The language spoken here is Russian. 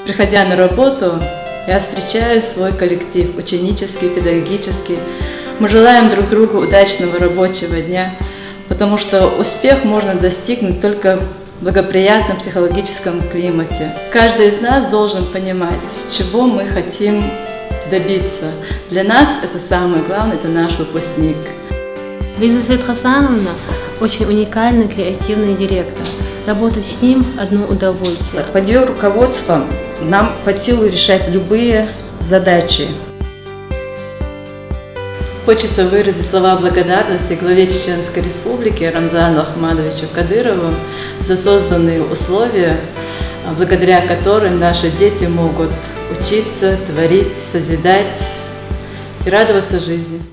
Приходя на работу, я встречаю свой коллектив, ученический, педагогический. Мы желаем друг другу удачного рабочего дня, потому что успех можно достигнуть только в благоприятном психологическом климате. Каждый из нас должен понимать, чего мы хотим добиться. Для нас это самое главное, это наш выпускник. Лиза Светхасановна очень уникальный креативный директор. Работать с ним – одно удовольствие. Под ее руководством нам под силу решать любые задачи. Хочется выразить слова благодарности главе Чеченской Республики Рамзану Ахмадовичу Кадырову за созданные условия, благодаря которым наши дети могут учиться, творить, созидать и радоваться жизни.